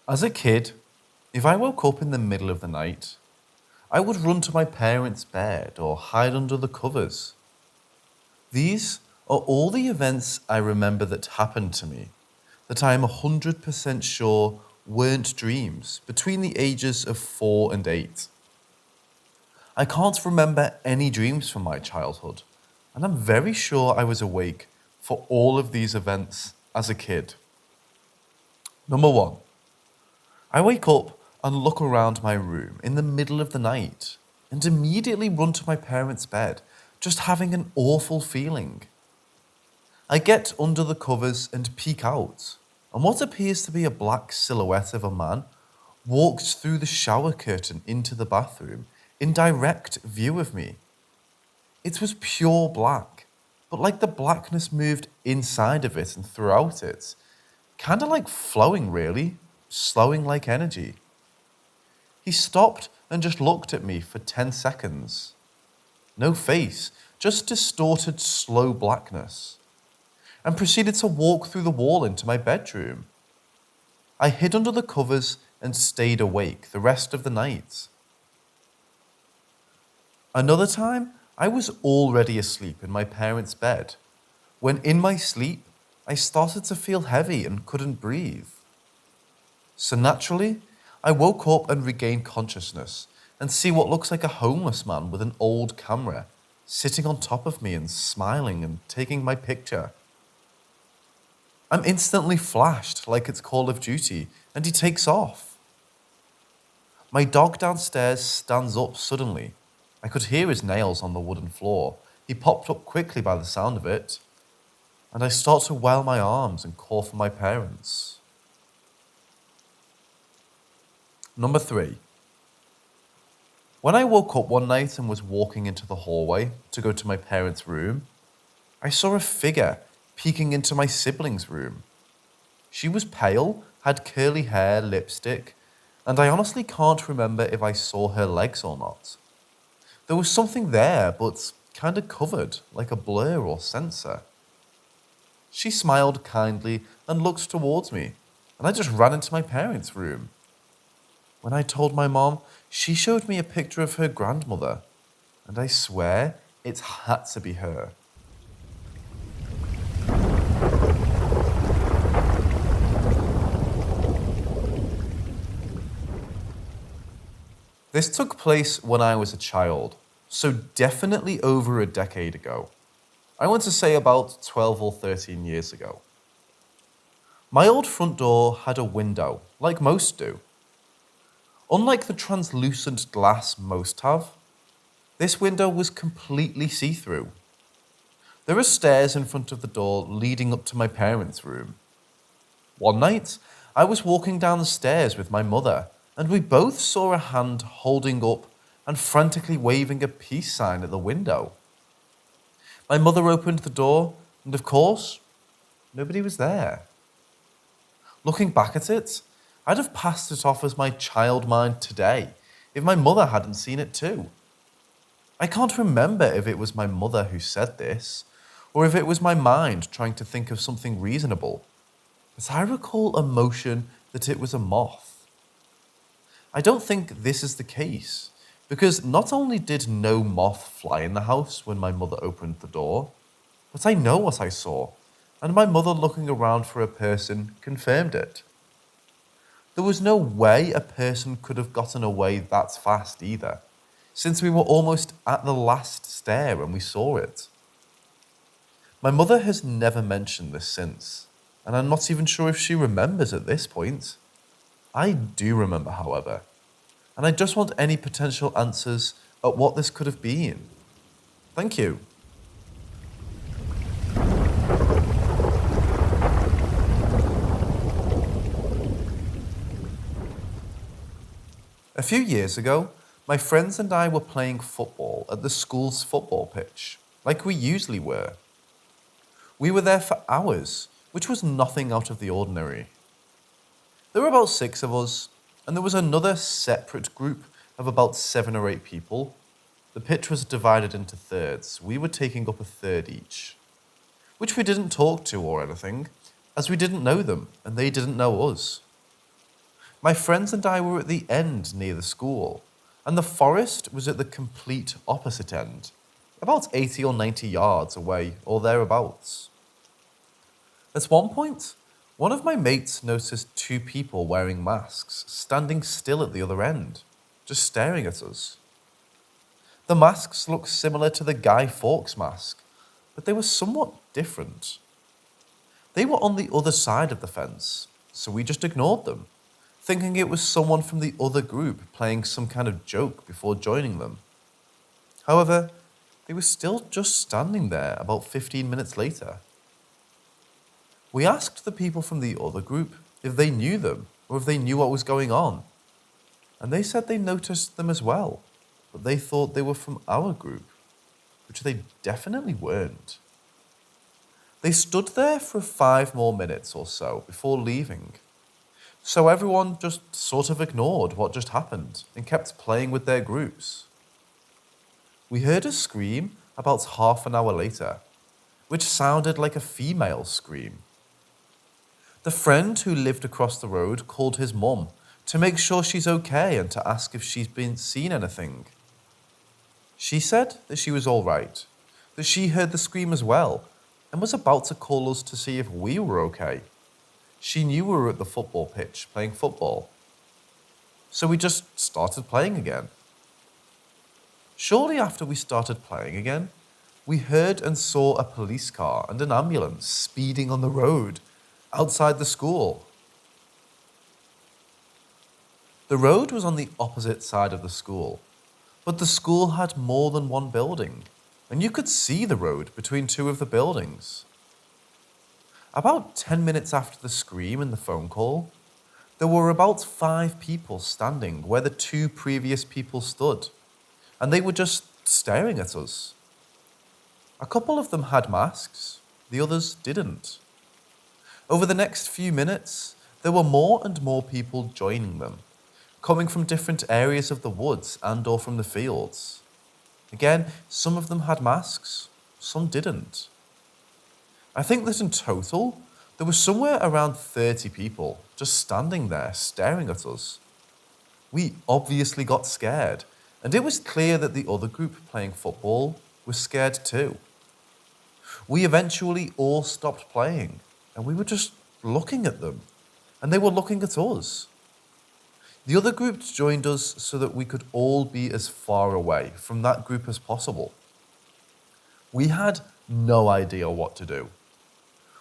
As a kid, if I woke up in the middle of the night, I would run to my parents' bed or hide under the covers. These are all the events I remember that happened to me that I am 100% sure weren't dreams between the ages of 4 and 8. I can't remember any dreams from my childhood, and I'm very sure I was awake for all of these events as a kid. Number one, I wake up and look around my room in the middle of the night and immediately run to my parents' bed, just having an awful feeling. I get under the covers and peek out, and what appears to be a black silhouette of a man walks through the shower curtain into the bathroom in direct view of me. It was pure black, but like the blackness moved inside of it and throughout it, kinda like flowing really, slowing like energy. He stopped and just looked at me for 10 seconds. No face, just distorted, slow blackness, and proceeded to walk through the wall into my bedroom. I hid under the covers and stayed awake the rest of the night. Another time, I was already asleep in my parents' bed, when in my sleep, I started to feel heavy and couldn't breathe. So naturally, I woke up and regained consciousness and see what looks like a homeless man with an old camera sitting on top of me and smiling and taking my picture. I'm instantly flashed like it's Call of Duty and he takes off. My dog downstairs stands up suddenly. I could hear his nails on the wooden floor. He popped up quickly by the sound of it, and I start to wail my arms and call for my parents. Number 3. When I woke up one night and was walking into the hallway to go to my parents' room, I saw a figure peeking into my siblings' room. She was pale, had curly hair, lipstick, and I honestly can't remember if I saw her legs or not. There was something there, but kind of covered, like a blur or sensor. She smiled kindly and looked towards me, and I just ran into my parents' room. When I told my mom, she showed me a picture of her grandmother, and I swear it had to be her. This took place when I was a child, so definitely over a decade ago. I want to say about 12 or 13 years ago. My old front door had a window, like most do. Unlike the translucent glass most have, this window was completely see-through. There are stairs in front of the door leading up to my parents' room. One night, I was walking down the stairs with my mother, and we both saw a hand holding up and frantically waving a peace sign at the window. My mother opened the door, and of course, nobody was there. Looking back at it, I'd have passed it off as my child mind today if my mother hadn't seen it too. I can't remember if it was my mother who said this, or if it was my mind trying to think of something reasonable, but I recall a motion that it was a moth. I don't think this is the case, because not only did no moth fly in the house when my mother opened the door, but I know what I saw, and my mother looking around for a person confirmed it. There was no way a person could have gotten away that fast either, since we were almost at the last stair when we saw it. My mother has never mentioned this since, and I'm not even sure if she remembers at this point. I do remember, however, and I just want any potential answers at what this could have been. Thank you. A few years ago, my friends and I were playing football at the school's football pitch, like we usually were. We were there for hours, which was nothing out of the ordinary. There were about 6 of us, and there was another separate group of about 7 or 8 people. The pitch was divided into thirds. We were taking up a third each, which we didn't talk to or anything, as we didn't know them and they didn't know us. My friends and I were at the end near the school, and the forest was at the complete opposite end, about 80 or 90 yards away or thereabouts. At one point, one of my mates noticed two people wearing masks standing still at the other end, just staring at us. The masks looked similar to the Guy Fawkes mask, but they were somewhat different. They were on the other side of the fence, so we just ignored them, thinking it was someone from the other group playing some kind of joke before joining them. However, they were still just standing there about 15 minutes later. We asked the people from the other group if they knew them or if they knew what was going on, and they said they noticed them as well, but they thought they were from our group, which they definitely weren't. They stood there for 5 more minutes or so before leaving, so everyone just sort of ignored what just happened and kept playing with their groups. We heard a scream about half an hour later, which sounded like a female scream. The friend who lived across the road called his mum to make sure she's okay and to ask if she's been seen anything. She said that she was all right, that she heard the scream as well, and was about to call us to see if we were okay. She knew we were at the football pitch playing football. So we just started playing again. Shortly after we started playing again, we heard and saw a police car and an ambulance speeding on the road outside the school. The road was on the opposite side of the school, but the school had more than one building, and you could see the road between two of the buildings. About 10 minutes after the scream and the phone call, there were about 5 people standing where the 2 previous people stood, and they were just staring at us. A couple of them had masks, the others didn't. Over the next few minutes, there were more and more people joining them, coming from different areas of the woods and or from the fields. Again, some of them had masks, some didn't. I think that in total, there were somewhere around 30 people just standing there staring at us. We obviously got scared, and it was clear that the other group playing football was scared too. We eventually all stopped playing, and we were just looking at them, and they were looking at us. The other group joined us so that we could all be as far away from that group as possible. We had no idea what to do.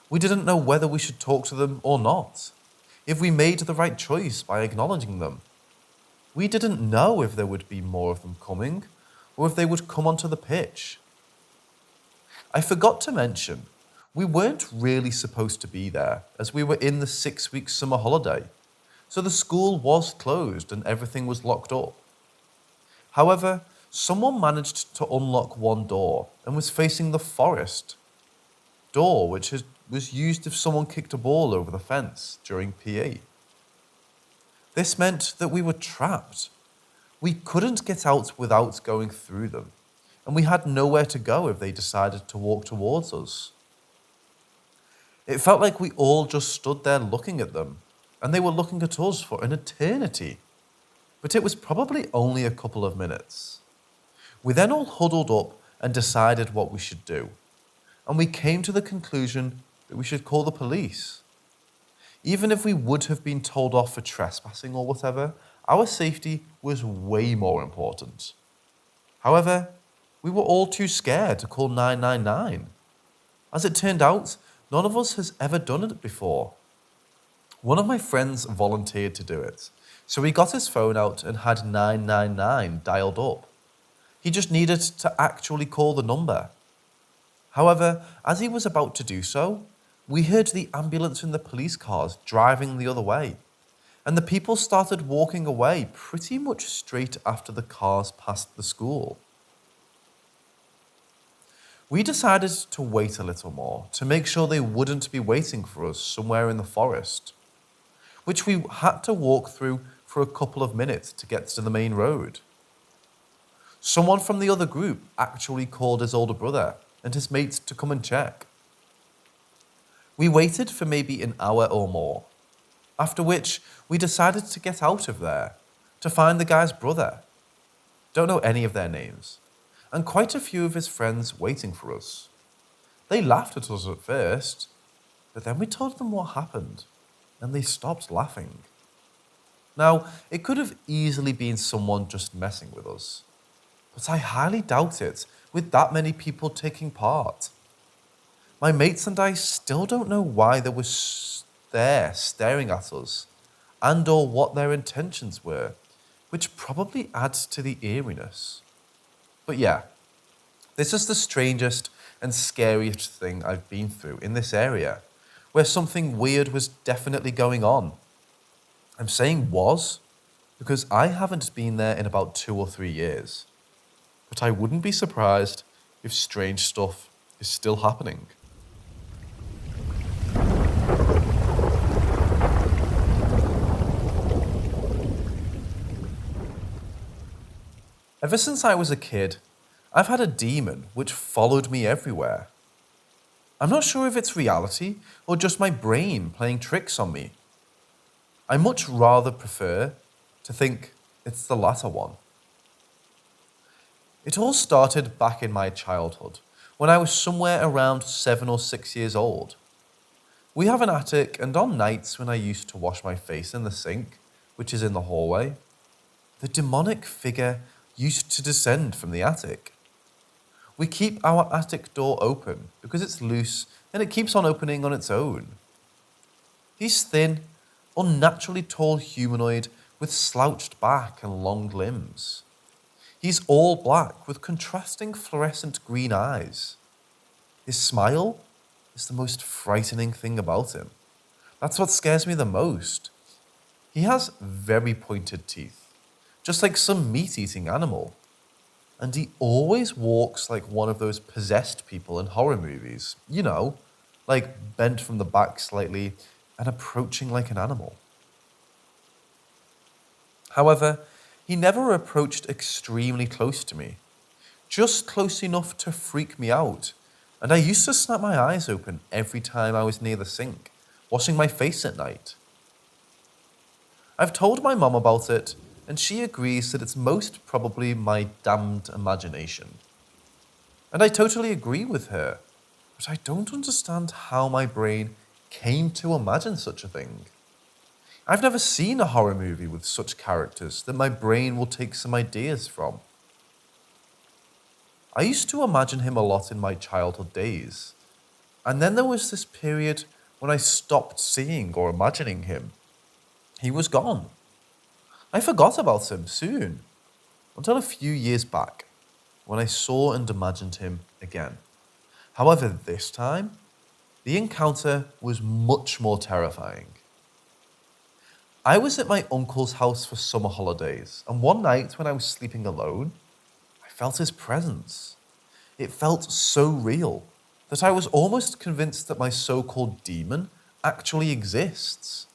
We didn't know whether we should talk to them or not, if we made the right choice by acknowledging them. We didn't know if there would be more of them coming, or if they would come onto the pitch. I forgot to mention, we weren't really supposed to be there, as we were in the 6-week summer holiday, so the school was closed and everything was locked up. However, someone managed to unlock one door and was facing the forest door, which was used if someone kicked a ball over the fence during PE. This meant that we were trapped. We couldn't get out without going through them, and we had nowhere to go if they decided to walk towards us. It felt like we all just stood there looking at them, and they were looking at us for an eternity. But it was probably only a couple of minutes. We then all huddled up and decided what we should do, and we came to the conclusion that we should call the police. Even if we would have been told off for trespassing or whatever, our safety was way more important. However, we were all too scared to call 999. As it turned out, none of us has ever done it before. One of my friends volunteered to do it, so he got his phone out and had 999 dialed up. He just needed to actually call the number. However, as he was about to do so, we heard the ambulance and the police cars driving the other way, and the people started walking away pretty much straight after the cars passed the school. We decided to wait a little more to make sure they wouldn't be waiting for us somewhere in the forest, which we had to walk through for a couple of minutes to get to the main road. Someone from the other group actually called his older brother and his mates to come and check. We waited for maybe an hour or more. After which, we decided to get out of there, to find the guy's brother. Don't know any of their names, and quite a few of his friends waiting for us. They laughed at us at first, but then we told them what happened, and they stopped laughing. Now, it could have easily been someone just messing with us, but I highly doubt it with that many people taking part. My mates and I still don't know why they were there staring at us and or what their intentions were, which probably adds to the eeriness. But yeah, this is the strangest and scariest thing I've been through in this area, where something weird was definitely going on. I'm saying was because I haven't been there in about 2 or 3 years, but I wouldn't be surprised if strange stuff is still happening. Ever since I was a kid, I've had a demon which followed me everywhere. I'm not sure if it's reality or just my brain playing tricks on me. I much rather prefer to think it's the latter one. It all started back in my childhood, when I was somewhere around 7 or 6 years old. We have an attic, and on nights when I used to wash my face in the sink, which is in the hallway, the demonic figure used to descend from the attic. We keep our attic door open because it's loose and it keeps on opening on its own. He's thin, unnaturally tall humanoid with slouched back and long limbs. He's all black with contrasting fluorescent green eyes. His smile is the most frightening thing about him. That's what scares me the most. He has very pointed teeth, just like some meat-eating animal. And he always walks like one of those possessed people in horror movies. You know, like bent from the back slightly and approaching like an animal. However, he never approached extremely close to me, just close enough to freak me out, and I used to snap my eyes open every time I was near the sink, washing my face at night. I've told my mom about it, and she agrees that it's most probably my damned imagination. And I totally agree with her, but I don't understand how my brain came to imagine such a thing. I've never seen a horror movie with such characters that my brain will take some ideas from. I used to imagine him a lot in my childhood days, and then there was this period when I stopped seeing or imagining him. He was gone. I forgot about him soon, until a few years back, when I saw and imagined him again. However, this time, the encounter was much more terrifying. I was at my uncle's house for summer holidays, and one night when I was sleeping alone, I felt his presence. It felt so real that I was almost convinced that my so-called demon actually exists.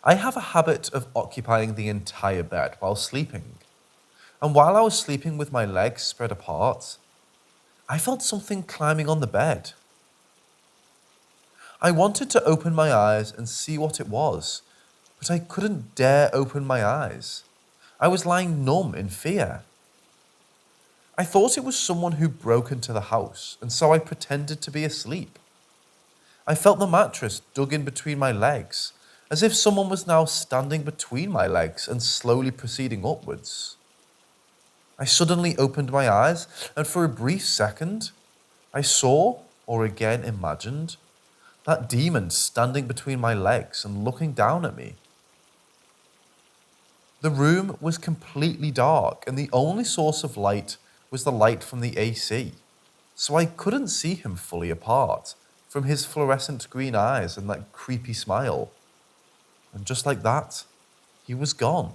I have a habit of occupying the entire bed while sleeping, and while I was sleeping with my legs spread apart, I felt something climbing on the bed. I wanted to open my eyes and see what it was, but I couldn't dare open my eyes. I was lying numb in fear. I thought it was someone who broke into the house, and so I pretended to be asleep. I felt the mattress dug in between my legs, as if someone was now standing between my legs and slowly proceeding upwards. I suddenly opened my eyes, and for a brief second, I saw, or again imagined, that demon standing between my legs and looking down at me. The room was completely dark, and the only source of light was the light from the AC, so I couldn't see him fully apart from his fluorescent green eyes and that creepy smile. And just like that, he was gone.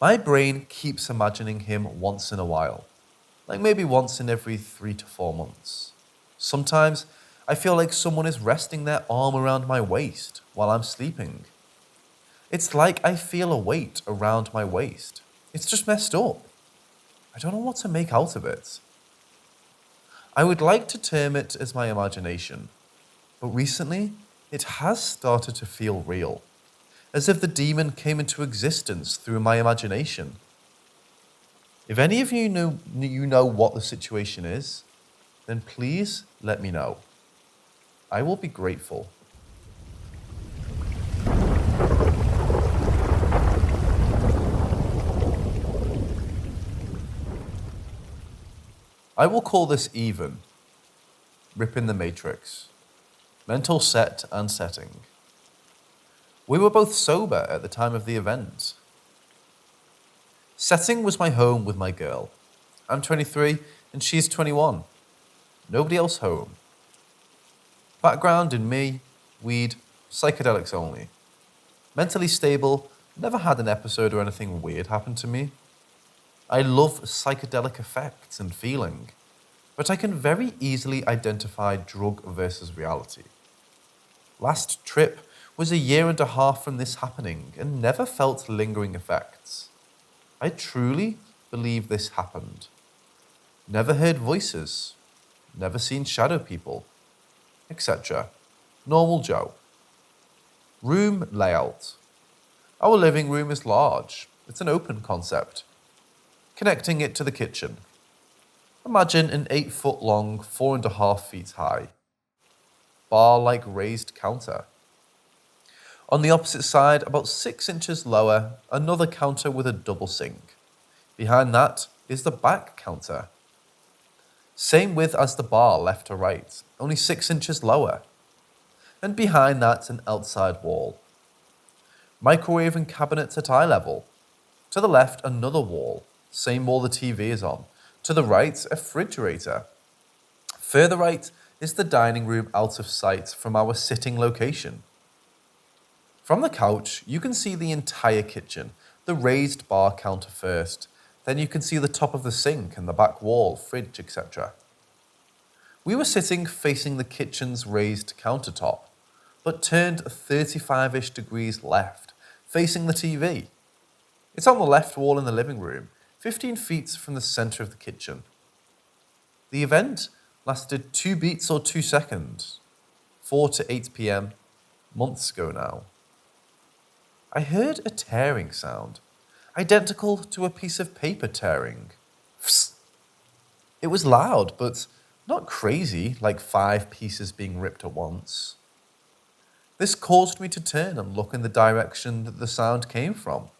My brain keeps imagining him once in a while, like maybe once in every 3 to 4 months. Sometimes I feel like someone is resting their arm around my waist while I'm sleeping. It's like I feel a weight around my waist. It's just messed up. I don't know what to make out of it. I would like to term it as my imagination, but recently it has started to feel real, as if the demon came into existence through my imagination. If any of you know what the situation is, then please let me know. I will be grateful. I will call this even. Rip in the Matrix. Mental set and setting. We were both sober at the time of the event. Setting was my home with my girl. I'm 23 and she's 21. Nobody else home. Background in me, weed, psychedelics only. Mentally stable, never had an episode or anything weird happen to me. I love psychedelic effects and feeling, but I can very easily identify drug versus reality. Last trip was 1.5 years from this happening and never felt lingering effects. I truly believe this happened. Never heard voices, never seen shadow people, etc. Normal Joe. Room layout. Our living room is large. It's an open concept. Connecting it to the kitchen. Imagine an 8-foot long, 4.5 feet high, bar-like raised counter. On the opposite side, about 6 inches lower, another counter with a double sink. Behind that is the back counter. Same width as the bar left to right, only 6 inches lower. And behind that, an outside wall. Microwave and cabinets at eye level. To the left, another wall. Same wall the TV is on. To the right, a refrigerator. Further right is the dining room out of sight from our sitting location. From the couch, you can see the entire kitchen, the raised bar counter first. Then you can see the top of the sink and the back wall, fridge, etc. We were sitting facing the kitchen's raised countertop, but turned 35-ish degrees left, facing the TV. It's on the left wall in the living room, 15 feet from the center of the kitchen. The event lasted 2 beats or 2 seconds, 4 to 8 p.m., months ago now. I heard a tearing sound, identical to a piece of paper tearing. Psst. It was loud, but not crazy, like 5 pieces being ripped at once. This caused me to turn and look in the direction that the sound came from.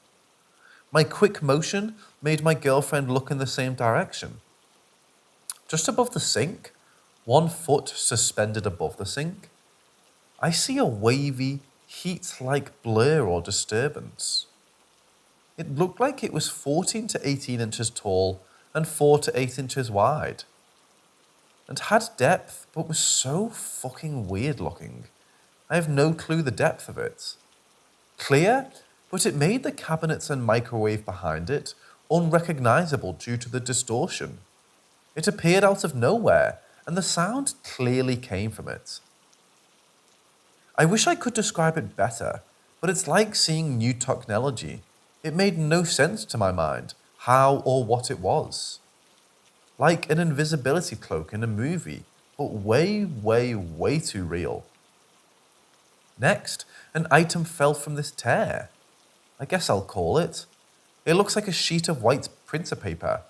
My quick motion made my girlfriend look in the same direction. Just above the sink, 1 foot suspended above the sink, I see a wavy, heat-like blur or disturbance. It looked like it was 14 to 18 inches tall and 4 to 8 inches wide. And had depth, but was so fucking weird looking. I have no clue the depth of it. Clear, but it made the cabinets and microwave behind it unrecognizable due to the distortion. It appeared out of nowhere, and the sound clearly came from it. I wish I could describe it better, but it's like seeing new technology. It made no sense to my mind how or what it was. Like an invisibility cloak in a movie, but way, way, way too real. Next, an item fell from this tear. I guess I'll call it. It looks like a sheet of white printer paper,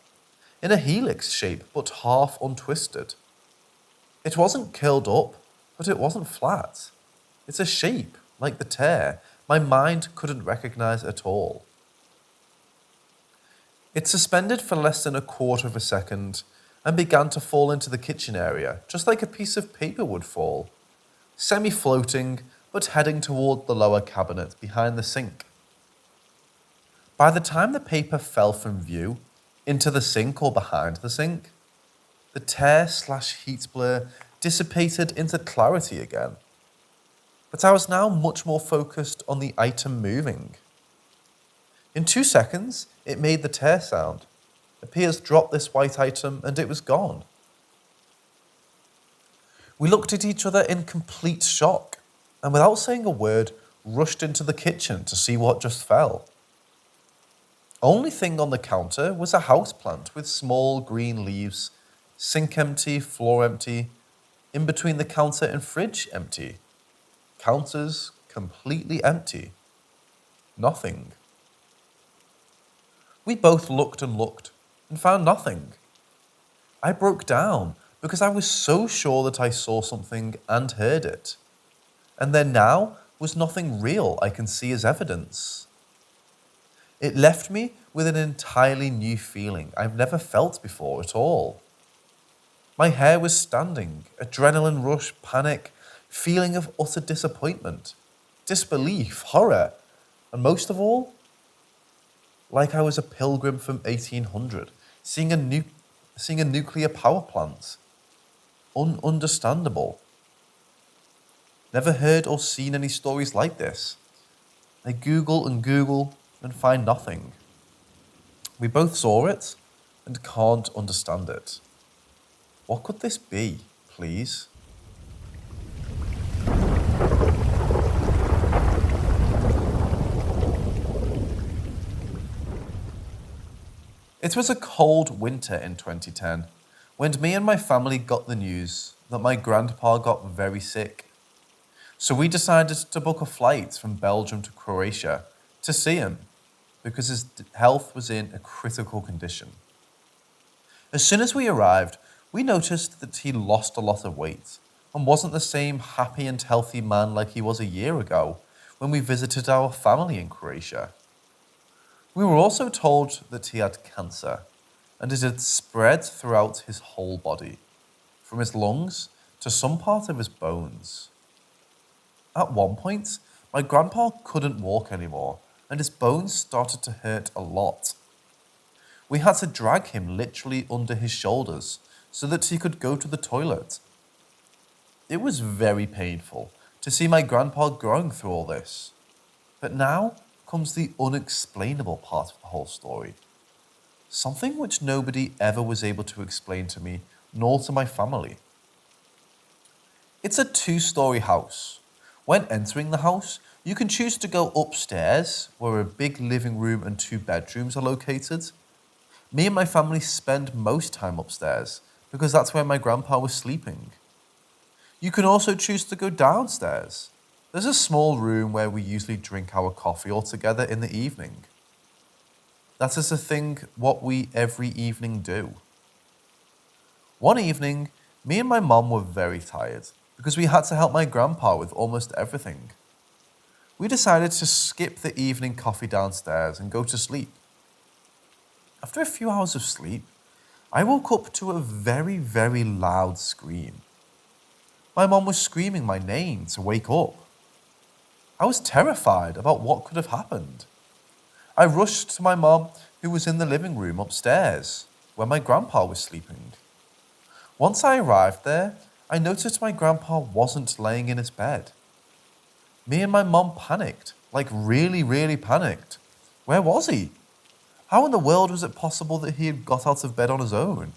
in a helix shape but half untwisted. It wasn't curled up, but it wasn't flat. It's a shape, like the tear, my mind couldn't recognize at all. It suspended for less than 1/4 second and began to fall into the kitchen area, just like a piece of paper would fall, semi-floating but heading toward the lower cabinet behind the sink. By the time the paper fell from view, into the sink or behind the sink, the tear/heat blur dissipated into clarity again. But I was now much more focused on the item moving. In 2 seconds, it made the tear sound. The peers dropped this white item and it was gone. We looked at each other in complete shock and without saying a word, rushed into the kitchen to see what just fell. Only thing on the counter was a houseplant with small green leaves, sink empty, floor empty, in between the counter and fridge empty. counters completely empty. Nothing. We both looked and found nothing. I broke down because I was so sure that I saw something and heard it. And there now was nothing real I can see as evidence. It left me with an entirely new feeling I've never felt before at all. My hair was standing, adrenaline rush, panic, feeling of utter disappointment, disbelief, horror, and most of all, like I was a pilgrim from 1800, seeing a nuclear power plant. Ununderstandable. Never heard or seen any stories like this. I Google and find nothing. We both saw it and can't understand it. What could this be, please? It was a cold winter in 2010 when me and my family got the news that my grandpa got very sick. So we decided to book a flight from Belgium to Croatia to see him because his health was in a critical condition. As soon as we arrived, we noticed that he lost a lot of weight and wasn't the same happy and healthy man like he was a year ago when we visited our family in Croatia. We were also told that he had cancer and it had spread throughout his whole body, from his lungs to some part of his bones. At one point, my grandpa couldn't walk anymore and his bones started to hurt a lot. We had to drag him literally under his shoulders so that he could go to the toilet. It was very painful to see my grandpa going through all this. But now comes the unexplainable part of the whole story. Something which nobody ever was able to explain to me, nor to my family. It's a 2-story house. When entering the house, you can choose to go upstairs, where a big living room and 2 bedrooms are located. Me and my family spend most time upstairs, because that's where my grandpa was sleeping. You can also choose to go downstairs. There's a small room where we usually drink our coffee all together in the evening. That is a thing what we every evening do. One evening, me and my mum were very tired because we had to help my grandpa with almost everything. We decided to skip the evening coffee downstairs and go to sleep. After a few hours of sleep, I woke up to a very, very loud scream. My mum was screaming my name to wake up. I was terrified about what could have happened. I rushed to my mum, who was in the living room upstairs, where my grandpa was sleeping. Once I arrived there, I noticed my grandpa wasn't laying in his bed. Me and my mum panicked, like really, really panicked. Where was he? How in the world was it possible that he had got out of bed on his own?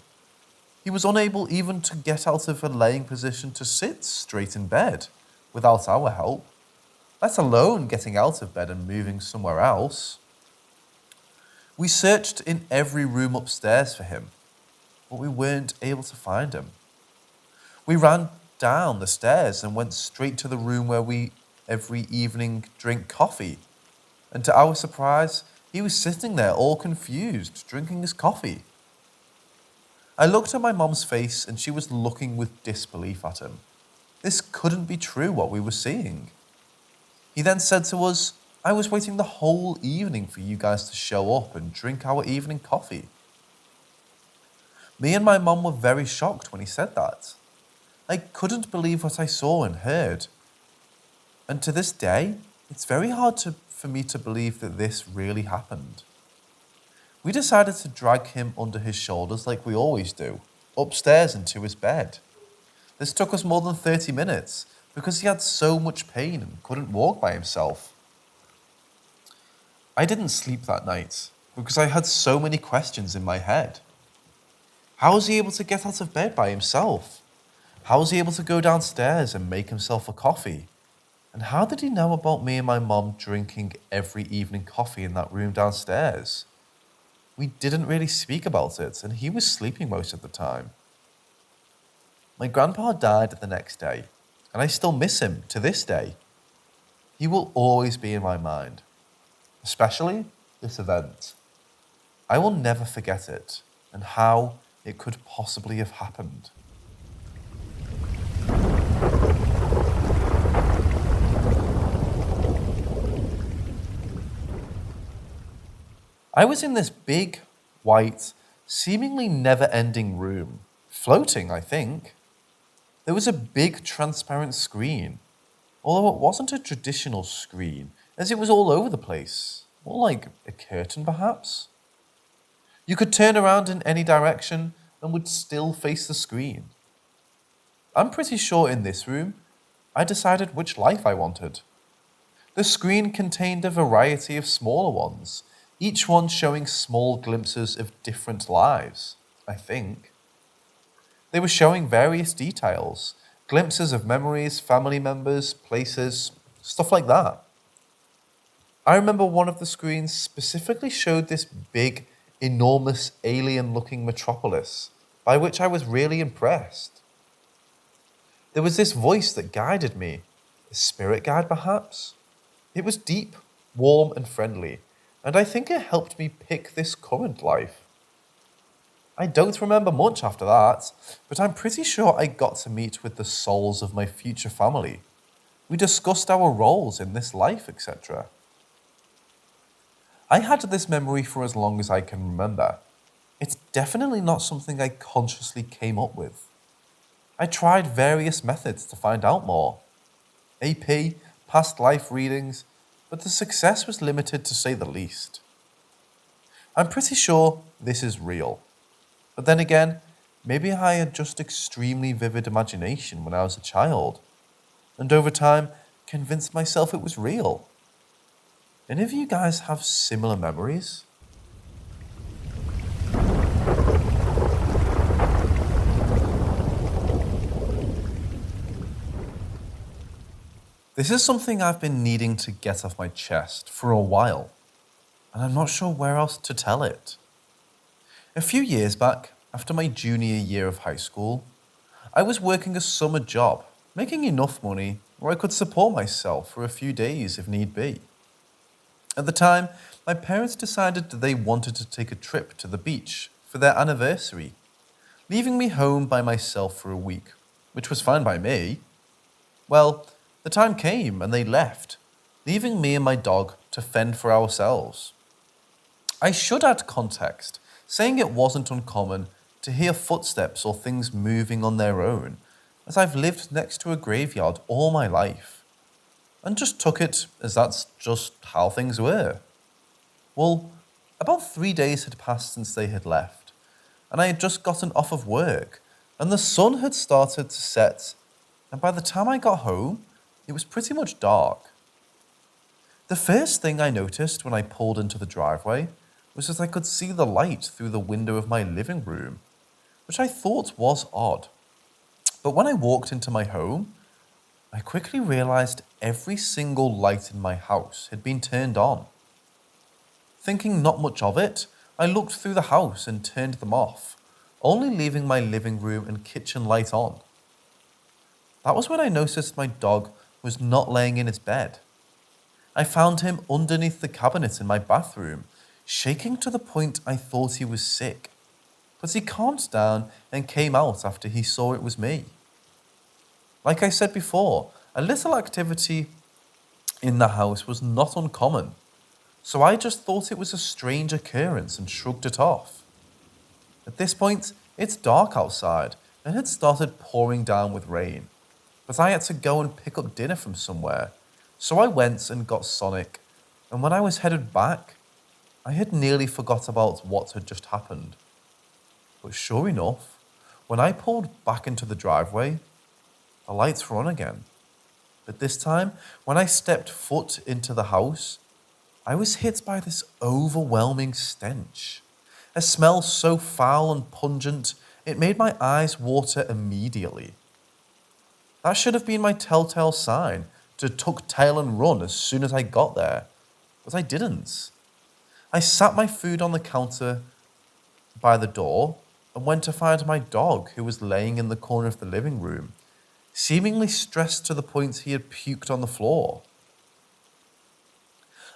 He was unable even to get out of a laying position to sit straight in bed without our help, let alone getting out of bed and moving somewhere else. We searched in every room upstairs for him, but we weren't able to find him. We ran down the stairs and went straight to the room where we every evening drink coffee, and to our surprise, he was sitting there all confused, drinking his coffee. I looked at my mum's face and she was looking with disbelief at him. This couldn't be true what we were seeing. He then said to us, I was waiting the whole evening for you guys to show up and drink our evening coffee. Me and my mum were very shocked when he said that. I couldn't believe what I saw and heard. And to this day, it's very hard for me to believe that this really happened. We decided to drag him under his shoulders like we always do, upstairs and to his bed. This took us more than 30 minutes because he had so much pain and couldn't walk by himself. I didn't sleep that night because I had so many questions in my head. How was he able to get out of bed by himself? How was he able to go downstairs and make himself a coffee? And how did he know about me and my mum drinking every evening coffee in that room downstairs? We didn't really speak about it, and he was sleeping most of the time. My grandpa died the next day, and I still miss him to this day. he will always be in my mind, especially this event. I will never forget it and how it could possibly have happened. I was in this big, white, seemingly never-ending room, floating, I think. There was a big transparent screen, although it wasn't a traditional screen, as it was all over the place, more like a curtain perhaps. You could turn around in any direction and would still face the screen. I'm pretty sure in this room, I decided which life I wanted. The screen contained a variety of smaller ones, each one showing small glimpses of different lives, I think. They were showing various details, glimpses of memories, family members, places, stuff like that. I remember one of the screens specifically showed this big, enormous, alien looking metropolis, by which I was really impressed. There was this voice that guided me, a spirit guide perhaps. It was deep, warm, and friendly, and I think it helped me pick this current life. I don't remember much after that, but I'm pretty sure I got to meet with the souls of my future family. We discussed our roles in this life, etc. I had this memory for as long as I can remember. It's definitely not something I consciously came up with. I tried various methods to find out more. AP, past life readings, but the success was limited to say the least. I'm pretty sure this is real. But then again, maybe I had just extremely vivid imagination when I was a child, and over time convinced myself it was real. Any of you guys have similar memories? This is something I've been needing to get off my chest for a while, and I'm not sure where else to tell it. A few years back, after my junior year of high school, I was working a summer job, making enough money where I could support myself for a few days if need be. At the time, my parents decided that they wanted to take a trip to the beach for their anniversary, leaving me home by myself for a week, which was fine by me. Well, the time came and they left, leaving me and my dog to fend for ourselves. I should add context, saying it wasn't uncommon to hear footsteps or things moving on their own, as I've lived next to a graveyard all my life, and just took it as that's just how things were. Well, about 3 days had passed since they had left, and I had just gotten off of work, and the sun had started to set, and by the time I got home, it was pretty much dark. The first thing I noticed when I pulled into the driveway was that I could see the light through the window of my living room, which I thought was odd. But when I walked into my home, I quickly realized every single light in my house had been turned on. Thinking not much of it, I looked through the house and turned them off, only leaving my living room and kitchen light on. That was when I noticed my dog was not laying in his bed. I found him underneath the cabinet in my bathroom, shaking to the point I thought he was sick. But he calmed down and came out after he saw it was me. Like I said before, a little activity in the house was not uncommon, so I just thought it was a strange occurrence and shrugged it off. At this point, it's dark outside and had started pouring down with rain, but I had to go and pick up dinner from somewhere, so I went and got Sonic, and when I was headed back, I had nearly forgot about what had just happened. But sure enough, when I pulled back into the driveway, the lights were on again. But this time, when I stepped foot into the house, I was hit by this overwhelming stench. A smell so foul and pungent, it made my eyes water immediately. That should have been my telltale sign to tuck tail and run as soon as I got there, but I didn't. I sat my food on the counter by the door and went to find my dog, who was laying in the corner of the living room, seemingly stressed to the point he had puked on the floor.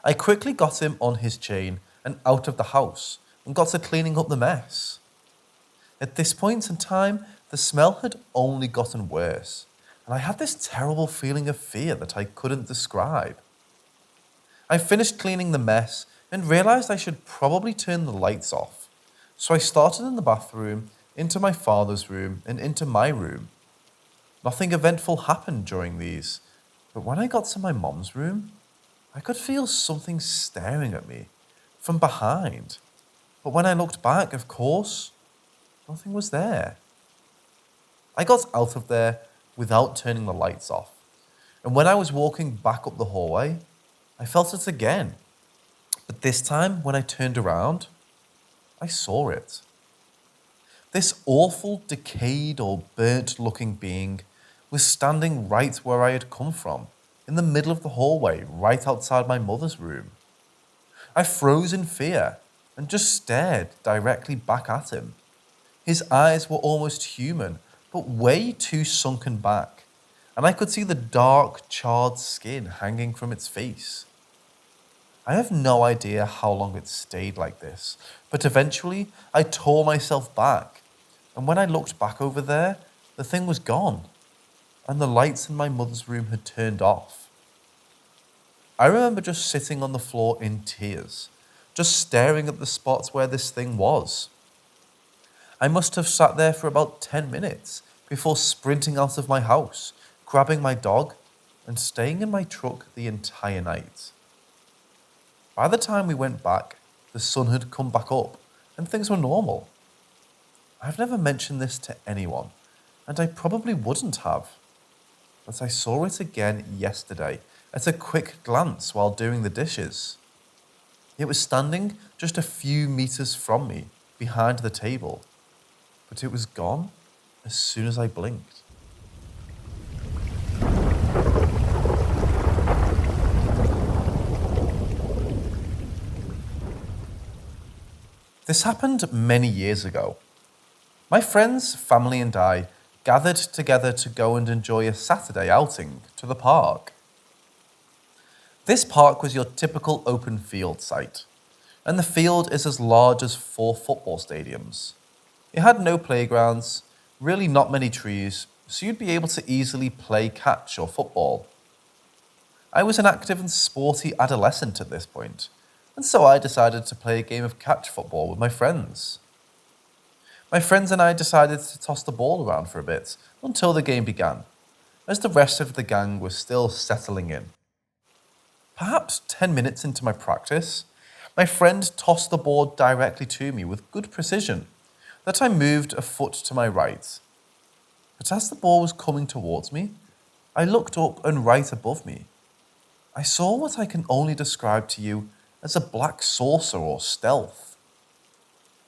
I quickly got him on his chain and out of the house and got to cleaning up the mess. At this point in time, the smell had only gotten worse, and I had this terrible feeling of fear that I couldn't describe. I finished cleaning the mess and realized I should probably turn the lights off, so I started in the bathroom, into my father's room, and into my room. Nothing eventful happened during these, but when I got to my mom's room, I could feel something staring at me from behind. But when I looked back, of course, nothing was there. I got out of there without turning the lights off, and when I was walking back up the hallway, I felt it again. But this time, when I turned around, I saw it. This awful, decayed or burnt-looking being was standing right where I had come from, in the middle of the hallway, right outside my mother's room. I froze in fear and just stared directly back at him. His eyes were almost human, but way too sunken back, and I could see the dark, charred skin hanging from its face. I have no idea how long it stayed like this, but eventually I tore myself back, and when I looked back over there, the thing was gone, and the lights in my mother's room had turned off. I remember just sitting on the floor in tears, just staring at the spots where this thing was. I must have sat there for about 10 minutes before sprinting out of my house, grabbing my dog, and staying in my truck the entire night. By the time we went back, the sun had come back up and things were normal. I've never mentioned this to anyone, and I probably wouldn't have. But I saw it again yesterday at a quick glance while doing the dishes. It was standing just a few meters from me, behind the table, but it was gone as soon as I blinked. This happened many years ago. My friends, family, and I gathered together to go and enjoy a Saturday outing to the park. This park was your typical open field site, and the field is as large as 4 football stadiums. It had no playgrounds, really not many trees, so you'd be able to easily play catch or football. I was an active and sporty adolescent at this point, and so I decided to play a game of catch football with my friends. My friends and I decided to toss the ball around for a bit until the game began, as the rest of the gang was still settling in. Perhaps 10 minutes into my practice, my friend tossed the ball directly to me with good precision that I moved a foot to my right. But as the ball was coming towards me, I looked up and right above me, I saw what I can only describe to you as a black saucer or stealth.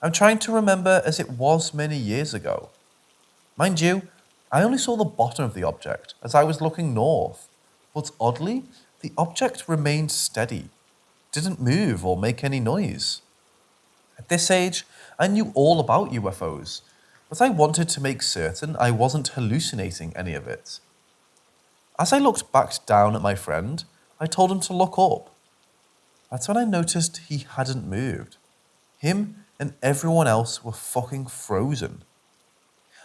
I'm trying to remember as it was many years ago. Mind you, I only saw the bottom of the object as I was looking north, but oddly, the object remained steady, didn't move or make any noise. At this age, I knew all about UFOs, but I wanted to make certain I wasn't hallucinating any of it. As I looked back down at my friend, I told him to look up. That's when I noticed he hadn't moved. Him and everyone else were fucking frozen.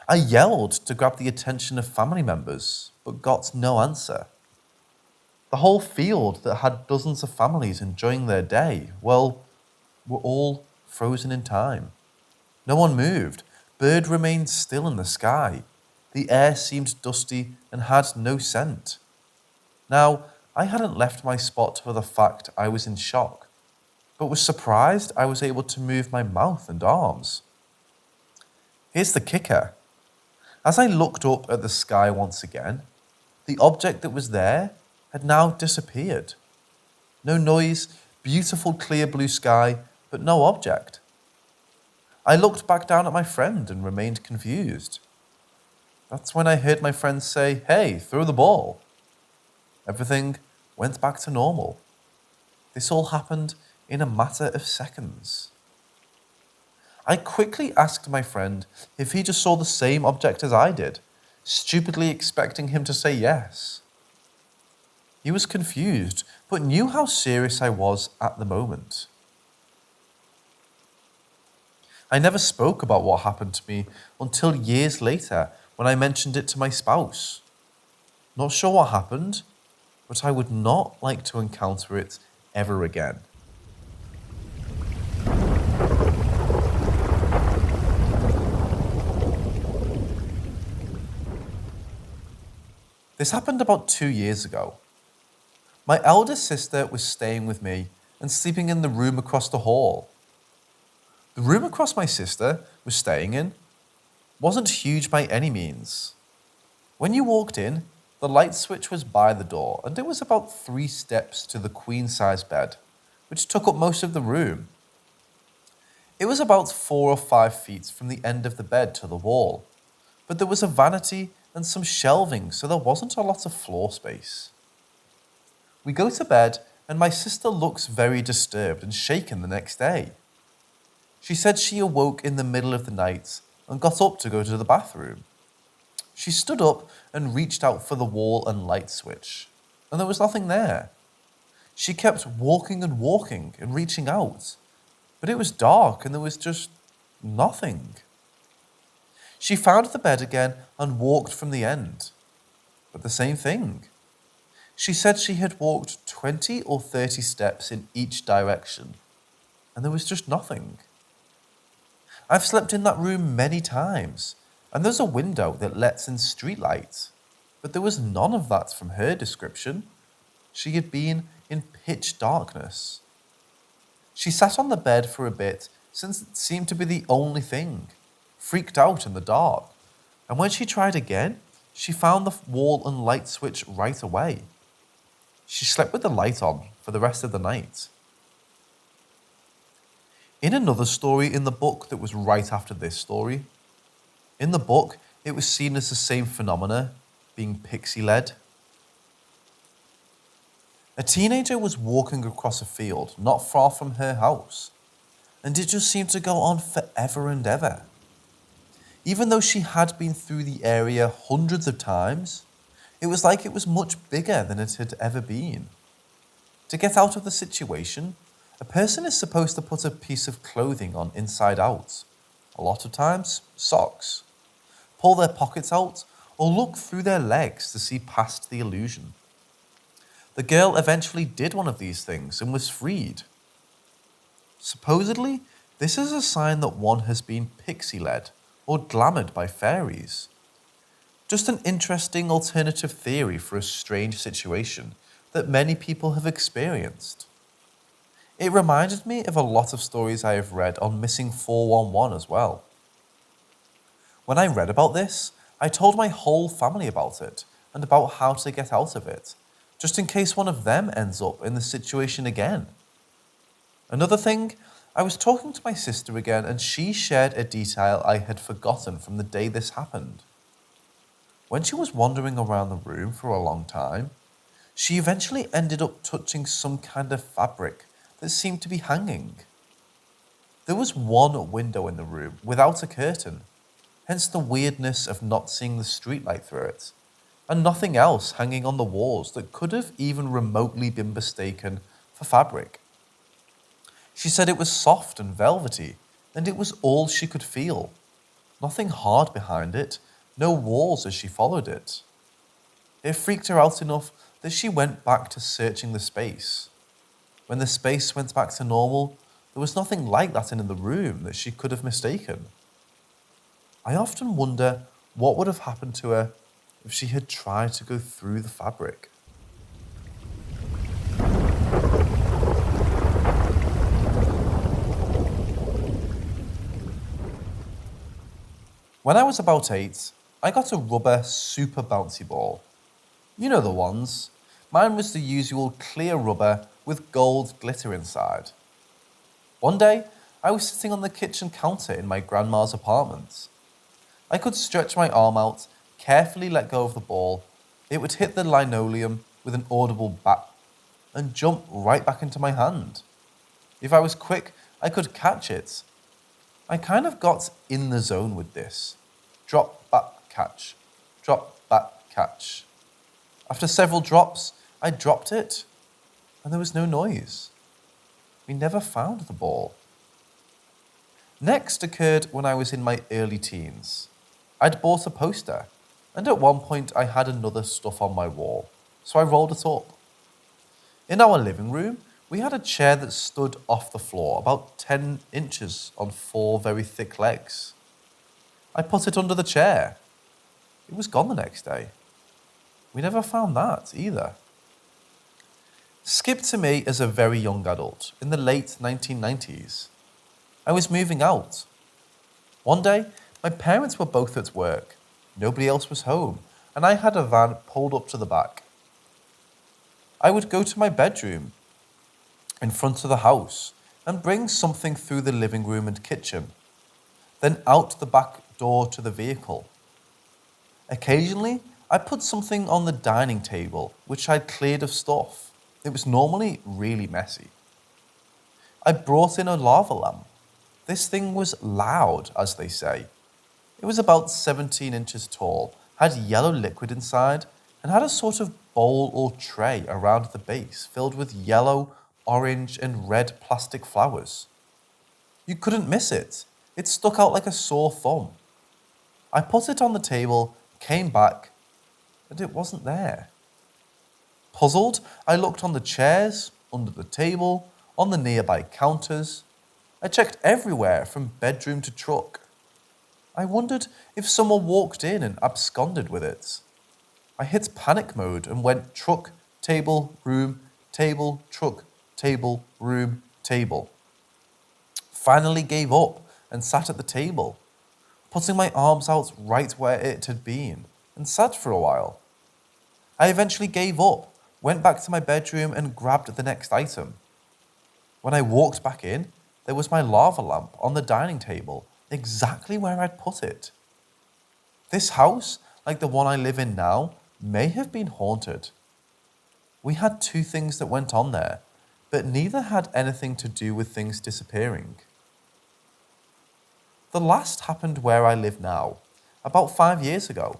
I yelled to grab the attention of family members, but got no answer. The whole field that had dozens of families enjoying their day, well, were all frozen in time. No one moved. Bird remained still in the sky. The air seemed dusty and had no scent. Now, I hadn't left my spot for the fact I was in shock, but was surprised I was able to move my mouth and arms. Here's the kicker. As I looked up at the sky once again, the object that was there had now disappeared. No noise, beautiful clear blue sky, but no object. I looked back down at my friend and remained confused. That's when I heard my friend say, "Hey, throw the ball." Everything went back to normal. This all happened in a matter of seconds. I quickly asked my friend if he just saw the same object as I did, stupidly expecting him to say yes. He was confused, but knew how serious I was at the moment. I never spoke about what happened to me until years later when I mentioned it to my spouse. Not sure what happened, but I would not like to encounter it ever again. This happened about 2 years ago. My eldest sister was staying with me and sleeping in the room across the hall. The room across my sister was staying in wasn't huge by any means. When you walked in, the light switch was by the door and it was about 3 steps to the queen-size bed, which took up most of the room. It was about 4 or 5 feet from the end of the bed to the wall, but there was a vanity and some shelving, so there wasn't a lot of floor space. We go to bed and my sister looks very disturbed and shaken the next day. She said she awoke in the middle of the night and got up to go to the bathroom. She stood up and reached out for the wall and light switch, and there was nothing there. She kept walking and reaching out, but it was dark and there was just nothing. She found the bed again and walked from the end, but the same thing. She said she had walked 20 or 30 steps in each direction, and there was just nothing. I've slept in that room many times, and there's a window that lets in street light, but there was none of that from her description. She had been in pitch darkness. She sat on the bed for a bit, since it seemed to be the only thing, freaked out in the dark, and when she tried again, she found the wall and light switch right away. She slept with the light on for the rest of the night. In another story in the book that was right after this story, in the book, it was seen as the same phenomena, being pixie-led. A teenager was walking across a field not far from her house, and it just seemed to go on forever and ever. Even though she had been through the area hundreds of times, it was like it was much bigger than it had ever been. To get out of the situation, a person is supposed to put a piece of clothing on inside out, a lot of times socks, pull their pockets out, or look through their legs to see past the illusion. The girl eventually did one of these things and was freed. Supposedly, this is a sign that one has been pixie-led or glamoured by fairies. Just an interesting alternative theory for a strange situation that many people have experienced. It reminded me of a lot of stories I have read on Missing 411 as well. When I read about this, I told my whole family about it and about how to get out of it, just in case one of them ends up in the situation again. Another thing, I was talking to my sister again and she shared a detail I had forgotten from the day this happened. When she was wandering around the room for a long time, she eventually ended up touching some kind of fabric that seemed to be hanging. There was one window in the room without a curtain, hence the weirdness of not seeing the streetlight through it, and nothing else hanging on the walls that could have even remotely been mistaken for fabric. She said it was soft and velvety, and it was all she could feel. Nothing hard behind it, no walls as she followed it. It freaked her out enough that she went back to searching the space. When the space went back to normal, there was nothing like that in the room that she could have mistaken. I often wonder what would have happened to her if she had tried to go through the fabric. When I was about 8, I got a rubber super bouncy ball. You know the ones. Mine was the usual clear rubber with gold glitter inside. One day, I was sitting on the kitchen counter in my grandma's apartment. I could stretch my arm out, carefully let go of the ball. It would hit the linoleum with an audible bap and jump right back into my hand. If I was quick, I could catch it. I kind of got in the zone with this. Drop, back, catch. Drop, back, catch. After several drops, I dropped it. and there was no noise. We never found the ball. Next occurred when I was in my early teens. I'd bought a poster, and at one point I had another stuff on my wall, so I rolled it up. In our living room, we had a chair that stood off the floor about 10 inches on 4 very thick legs. I put it under the chair. It was gone the next day. We never found that either. Skip to me as a very young adult in the late 1990s. I was moving out. One day, my parents were both at work. Nobody else was home, and I had a van pulled up to the back. I would go to my bedroom in front of the house and bring something through the living room and kitchen, then out the back door to the vehicle. Occasionally, I put something on the dining table, which I'd cleared of stuff. It was normally really messy. I brought in a lava lamp. This thing was loud, as they say. It was about 17 inches tall, had yellow liquid inside, and had a sort of bowl or tray around the base filled with yellow, orange, and red plastic flowers. You couldn't miss it. It stuck out like a sore thumb. I put it on the table, came back, and it wasn't there. Puzzled, I looked on the chairs, under the table, on the nearby counters. I checked everywhere from bedroom to truck. I wondered if someone walked in and absconded with it. I hit panic mode and went truck, table, room, table, truck, table, room, table. Finally gave up and sat at the table, putting my arms out right where it had been, and sat for a while. I eventually gave up, went back to my bedroom and grabbed the next item. When I walked back in, there was my lava lamp on the dining table, exactly where I'd put it. This house, like the one I live in now, may have been haunted. We had 2 things that went on there, but neither had anything to do with things disappearing. The last happened where I live now, about 5 years ago.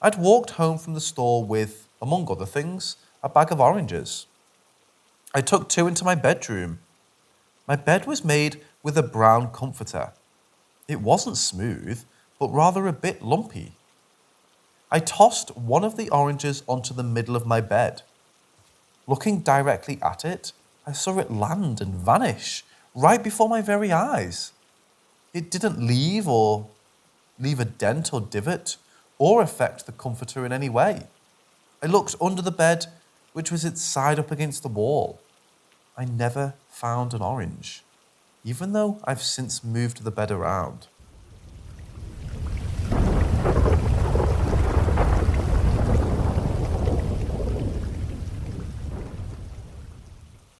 I'd walked home from the store with, among other things, a bag of oranges. I took 2 into my bedroom. My bed was made with a brown comforter. It wasn't smooth, but rather a bit lumpy. I tossed one of the oranges onto the middle of my bed. Looking directly at it, I saw it land and vanish right before my very eyes. It didn't leave a dent or divot or affect the comforter in any way. I looked under the bed, which was its side up against the wall. I never found an orange, even though I've since moved the bed around.